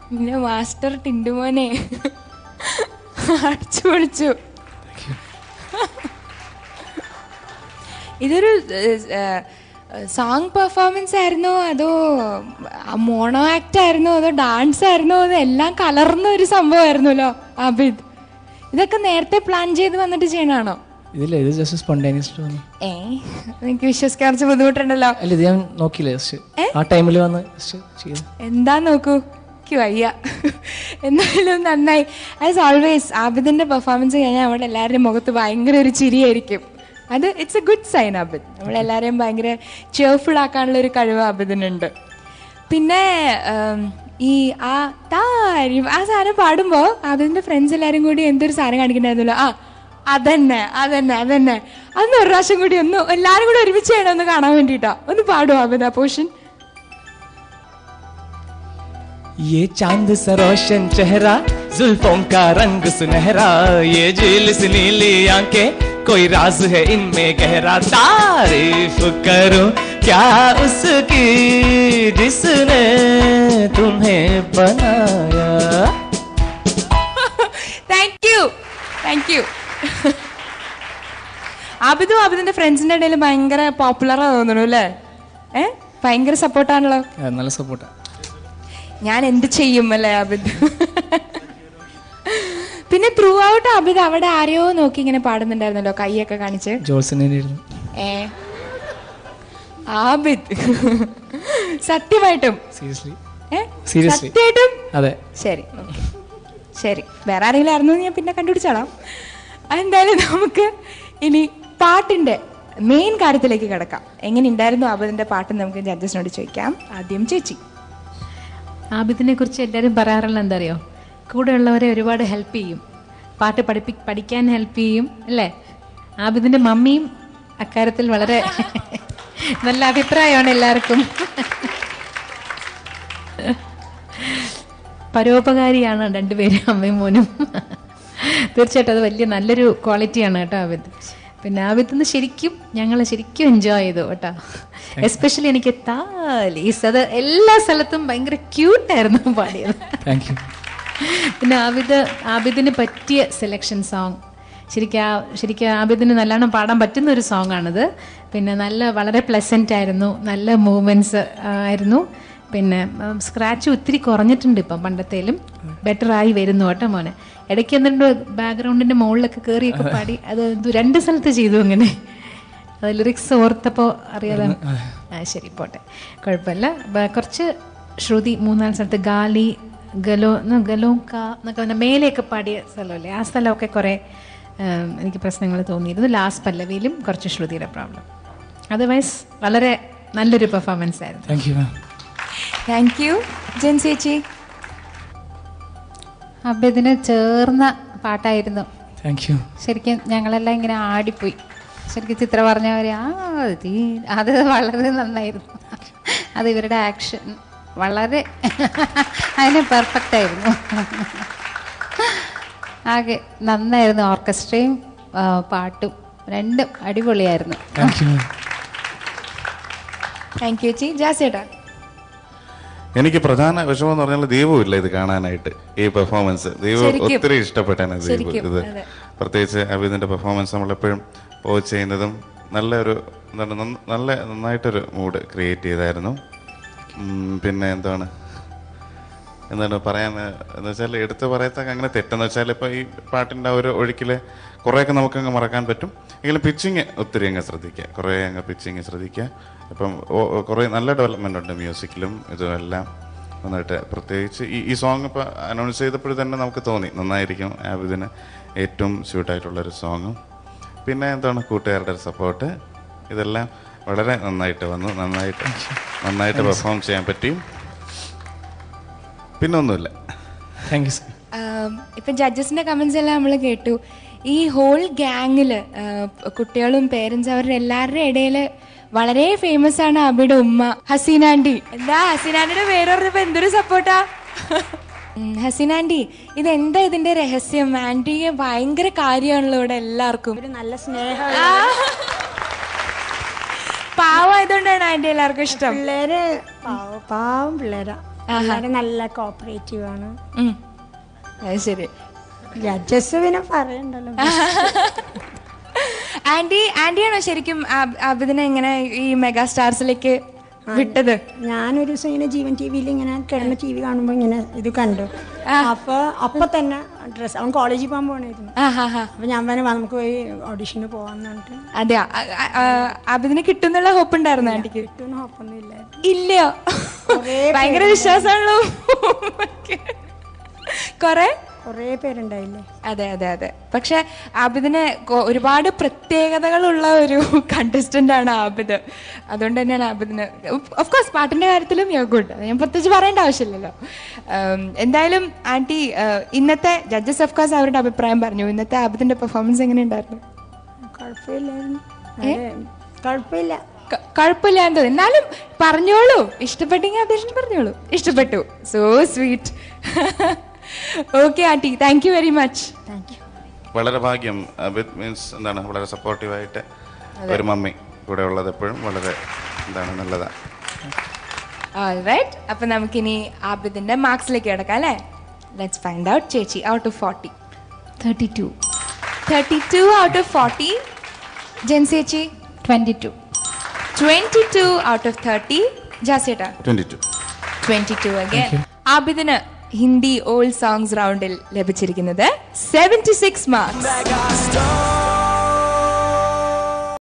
പിന്നെ മാസ്റ്റർ ടിൻഡുമോനെ അടിച്ചു പൊളിച്ചു. ഇതൊരു സോങ് പെർഫോമൻസ് ആയിരുന്നോ അതോ മോണോ ആക്ട് ആയിരുന്നോ അതോ ഡാൻസ് ആയിരുന്നോ അതോ എല്ലാം കലർന്ന ഒരു സംഭവമായിരുന്നല്ലോ ആബിദ്. ഇതൊക്കെ നേരത്തെ പ്ലാൻ ചെയ്ത് വന്നിട്ട് ചെയ്യണാണോ? എനിക്ക് വിശ്വസിക്കാൻ കുറച്ച് ബുദ്ധിമുട്ടുണ്ടല്ലോ. എന്താ നോക്കൂ, എനിക്ക് വയ്യ. എന്നാലും നന്നായി. ആസ് ഓൾവേസ് ആബിദിന്റെ പെർഫോമൻസ് കഴിഞ്ഞാൽ അവിടെ എല്ലാവരുടെയും മുഖത്ത് ഭയങ്കര ഒരു ചിരിയായിരിക്കും. അത് it's a good sign. Abid നമ്മളെല്ലാവരെയും ഭയങ്കര ചെയർഫുൾ ആക്കാനുള്ള ഒരു കഴിവ് ആബിദിനുണ്ട്. പിന്നെ ഈ ആ സാധനം പാടുമ്പോ ആബിദിന്റെ ഫ്രണ്ട്സ് എല്ലാരും കൂടി എന്തൊരു സാധനം കാണിക്കണ്ടായിരുന്നല്ലോ. അതന്നെ അതന്നെ അതന്നെ അന്ന് ഒരു പ്രാവശ്യം കൂടി ഒന്ന് എല്ലാരും കൂടി ഒരുമിച്ച് ചെയ്യണം ഒന്ന് കാണാൻ വേണ്ടിട്ടാ. ഒന്ന് പാടും ആബിദ് ആ പോർഷൻ. ये चांद सा रोशन चेहरा, जुल्फों का रंग सुनहरा, ये झील सी नीली आंखें, कोई राज है इनमें गहरा, तारीफ करो क्या उसकी जिसने तुम्हें बनाया. Thank you. ആബിദും ആബിദിന്റെ ഫ്രണ്ട്സിന്റെ ഇടയിൽ ഭയങ്കര പോപ്പുലറാ തോന്നുന്നു അല്ലേ? ഭയങ്കര സപ്പോർട്ടാണല്ലോ. നല്ല സപ്പോർട്ടാ. ഞാൻ എന്ത് ചെയ്യും അല്ലേ ആബിദ്. പിന്നെ ത്രൂ ഔട്ട് ആബിദ് അവിടെ ആരെയോ നോക്കി ഇങ്ങനെ പാടുന്നുണ്ടായിരുന്നല്ലോ, കൈയൊക്കെ കാണിച്ച്. ആബിദ് സത്യമായിട്ടും സത്യമായിട്ടും ശരി ശരി. വേറെ ആരെങ്കിലും ആയിരുന്നു ഞാൻ പിന്നെ കണ്ടുപിടിച്ചോളാം. എന്തായാലും നമുക്ക് ഇനി പാട്ടിന്റെ മെയിൻ കാര്യത്തിലേക്ക് കിടക്കാം. എങ്ങനെ ഉണ്ടായിരുന്നു ആബിദിന്റെ പാട്ട് നമുക്ക് ജഡ്ജസിനോട് ചോദിക്കാം. ആദ്യം ചേച്ചി. ആബിദിനെ കുറിച്ച് എല്ലാവരും പറയാറുള്ള എന്താ അറിയോ, കൂടെ ഉള്ളവരെ ഒരുപാട് ഹെൽപ്പ് ചെയ്യും, പാട്ട് പഠിക്കാൻ ഹെൽപ്പ് ചെയ്യും അല്ലേ? ആബിദിന്റെ മമ്മിയും അക്കാര്യത്തിൽ വളരെ നല്ല അഭിപ്രായമാണ് എല്ലാവർക്കും. പരോപകാരിയാണ് രണ്ടുപേരും, അമ്മയും മോനും. തീർച്ചയായിട്ടും അത് വലിയ നല്ലൊരു ക്വാളിറ്റിയാണ് കേട്ടോ ആബിദ്. പിന്നെ ആബിദിന്ന് ഞങ്ങൾ ശരിക്കും എൻജോയ് ചെയ്തു കേട്ടോ. എസ്പെഷ്യലി എനിക്ക് താലീസ്, അത് എല്ലാ സ്ഥലത്തും ഭയങ്കര ക്യൂട്ടായിരുന്നു പാടിയത്. പിന്നെ ആബിദിന് പറ്റിയ സെലക്ഷൻ സോങ്, ശരിക്കും ആബിദിന് നല്ലോണം പാടാൻ പറ്റുന്ന ഒരു സോങ് ആണിത്. പിന്നെ വളരെ പ്ലസന്റ് ആയിരുന്നു, നല്ല മൂവ്മെന്റ്സ് ആയിരുന്നു. പിന്നെ സ്ക്രാച്ച് ഒത്തിരി കുറഞ്ഞിട്ടുണ്ട് ഇപ്പം, പണ്ടത്തേലും ബെറ്റർ ആയി വരുന്നു കേട്ടോ മോനെ. ഇടയ്ക്ക് എന്നിട്ട് ബാക്ക്ഗ്രൗണ്ടിന്റെ മുകളിലൊക്കെ കയറിയൊക്കെ പാടി, അത് 2 സ്ഥലത്ത് ചെയ്തു അങ്ങനെ. അത് ലിറിക്സ് ഓർത്തപ്പോൾ അറിയാതെ. ശരി പോട്ടെ, കുഴപ്പമില്ല. കുറച്ച് ശ്രുതി 3-4 സ്ഥലത്ത് ഗാലി ഗലോക്ക എന്നൊക്കെ മേലെയൊക്കെ പാടിയ സ്ഥലമല്ലേ, ആ സ്ഥലമൊക്കെ കുറേ എനിക്ക് പ്രശ്നങ്ങൾ തോന്നിയിരുന്നു. ലാസ്റ്റ് പല്ലവിയിലും കുറച്ച് ശ്രുതിയുടെ പ്രോബ്ലം. അതർവൈസ് വളരെ നല്ലൊരു പെർഫോമൻസ് ആയിരുന്നു. Thank you. ജെൻ ചേച്ചി. ആബിദിന് ചേർന്ന പാട്ടായിരുന്നു. ശരിക്കും ഞങ്ങളെല്ലാം ഇങ്ങനെ ആടിപ്പോയി. ശരിക്കും ചിത്ര പറഞ്ഞവര് അത് വളരെ നന്നായിരുന്നു. അത് ഇവരുടെ ആക്ഷൻ വളരെ അതിന് പെർഫെക്റ്റ് ആയിരുന്നു. ആകെ നന്നായിരുന്നു. ഓർക്കസ്ട്രയും പാട്ടും രണ്ടും അടിപൊളിയായിരുന്നു. താങ്ക് യു ചേച്ചി. ജാസേട്ടാ. എനിക്ക് പ്രധാന വിഷമം എന്ന് പറഞ്ഞാൽ ദീപവും ഇല്ല ഇത് കാണാനായിട്ട്. ഈ പെർഫോമൻസ് ദീപു ഒത്തിരി ഇഷ്ടപ്പെട്ടാണ് ദീപു ഇത്. പ്രത്യേകിച്ച് ആബിദിന്റെ പെർഫോമൻസ് നമ്മളെപ്പോഴും പോച്ച് ചെയ്യുന്നതും നന്നായിട്ടൊരു മൂഡ് ക്രിയേറ്റ് ചെയ്തായിരുന്നു. പിന്നെ എന്താണ് പറയാൻ എന്ന് വെച്ചാൽ എടുത്ത് പറയത്തൊക്കെ അങ്ങനെ തെറ്റെന്ന് വെച്ചാൽ ഇപ്പം ഈ പാട്ടിൻ്റെ ഒരു ഒഴുക്കിൽ കുറേയൊക്കെ നമുക്കങ്ങ് മറക്കാൻ പറ്റും. എങ്കിലും പിച്ചിങ് ഒത്തിരി അങ്ങ് ശ്രദ്ധിക്കുക, കുറേ അങ്ങ് പിച്ചിങ് ശ്രദ്ധിക്കുക. ഇപ്പം കുറേ നല്ല ഡെവലപ്മെൻ്റ് ഉണ്ട് മ്യൂസിക്കിലും ഇതും എല്ലാം നന്നായിട്ട്. പ്രത്യേകിച്ച് ഈ സോങ് ഇപ്പോൾ അനൗൺസ് ചെയ്തപ്പോഴും തന്നെ നമുക്ക് തോന്നി നന്നായിരിക്കും, ആബിദിന് ഏറ്റവും സ്യൂട്ടായിട്ടുള്ളൊരു സോങ്ങും. പിന്നെ കൂട്ടുകാരുടെ സപ്പോർട്ട്, ഇതെല്ലാം വളരെ നന്നായിട്ട് വന്നു. നന്നായിട്ട് പെർഫോം ചെയ്യാൻ പറ്റി. പിന്നെ ഒന്നുമില്ല. Thank you sir. ഇപ്പം ജഡ്ജസിന്റെ കമന്റ്സ് എല്ലാം നമ്മൾ കേട്ടു. ഈ ഹോൾ ഗ്യാങ്ങില് കുട്ടികളും പേരൻസ് അവരുടെ എല്ലാവരുടെ ഇടയിൽ വളരെ ഫേമസ് ആണ് ആബിയുടെ ഉമ്മ ഹസീനാൻറ്റി. എന്താ ഹസീനാൻറ്റിയുടെ പേര് പറഞ്ഞപ്പോ എന്തൊരു സപ്പോർട്ടാ. ഹസീനാൻറ്റി, ഇതെന്താ ഇതിന്റെ രഹസ്യം? ആന്റിക്ക് ഭയങ്കര കാര്യമാണല്ലോ ഇവിടെ എല്ലാവർക്കും. നല്ല സ്നേഹം, പാവമായതുകൊണ്ടാണ് ആന്റി എല്ലാവർക്കും ഇഷ്ടം. പിള്ളേര് പാവം പിള്ളേരാ. എല്ലാവരും നല്ല കോപ്പറേറ്റീവ് ആണ്. അത് ശരി. ജഡ്ജസ് പിന്നെ പറയണ്ടല്ലോ. ആന്റിയാണോ ശരിക്കും ആബിദിനെ ഇങ്ങനെ ഈ മെഗാ സ്റ്റാർസിലേക്ക് വിട്ടത്? ഞാനൊരു ദിവസം ഇങ്ങനെ ജീവൻ ടിവിയിൽ ഇങ്ങനെ കിടന്ന ടി വി കാണുമ്പോ ഇങ്ങനെ ഇത് കണ്ടു. അപ്പൊ തന്നെ ഡ്രസ്, അവൻ കോളേജിൽ പോകാൻ പോകണായിരുന്നു. അപ്പൊ ഞാൻ പറഞ്ഞു നമുക്ക് പോയി ഓഡിഷന് പോവാന്ന് പറഞ്ഞിട്ട്. അതെയോ? ആബിദിനെ കിട്ടുന്നുള്ള ഹോപ്പ് ഉണ്ടായിരുന്നു ആന്റിക്ക്? കിട്ടുന്ന ഹോപ്പൊന്നും ഇല്ല. ഇല്ലയോ? ഭയങ്കര വിശ്വാസമാണല്ലോ. കുറേ പേരുണ്ടായില്ലേ? അതെ അതെ അതെ. പക്ഷെ ആബിദിന് ഒരുപാട് പ്രത്യേകതകളുള്ള ഒരു കണ്ടസ്റ്റന്റ് ആണ് ആബിദ്. അതുകൊണ്ട് തന്നെയാണ് ആബിദിന് ഓഫ് കോഴ്സ് പാട്ടിന്റെ കാര്യത്തിലും യോ ഗുഡ്. ഞാൻ പ്രത്യേകിച്ച് പറയേണ്ട ആവശ്യമില്ലല്ലോ. എന്തായാലും ആന്റി, ഇന്നത്തെ ജഡ്ജസ് ഓഫ് കോഴ്സ് അവരുടെ അഭിപ്രായം പറഞ്ഞു. ഇന്നത്തെ ആബിദിന്റെ പെർഫോമൻസ് എങ്ങനെയുണ്ടായിരുന്നു? കുഴപ്പമില്ലാണ്ടോ? എന്നാലും പറഞ്ഞോളൂ, ഇഷ്ടപ്പെട്ടെങ്കിൽ അപേക്ഷ പറഞ്ഞോളൂ. ഇഷ്ടപ്പെട്ടു. So sweet. Okay aunty, thank you very much. വളരെ ഭാഗ്യം. അബിദ് മീൻസ് എന്താണ്, വളരെ സപ്പോർട്ടീവായിട്ട് ഒരു മമ്മി കൂടെ ഉള്ളത് എപ്പോഴും വളരെ എന്താണ് നല്ലതാണ്. ഓൾറൈറ്റ്, അപ്പൊ നമുക്കിനി ആബിദിന്റെ മാർക്സിലേക്ക് കിടക്കാം അല്ലേ? Let's find out. ചേച്ചി, ഔട്ട് ഓഫ് 40? 32. 32 out of 40. ജെൻസേച്ചി? 22. 22 ഔട്ട് ഓഫ് 30. ജാസേട്ടാ? 22. 22 again. ആബിദിന് ഹിന്ദി ഓൾഡ് സോങ്സ് റൗണ്ടിൽ ലഭിച്ചിരിക്കുന്നത് 76 മാർക്സ്.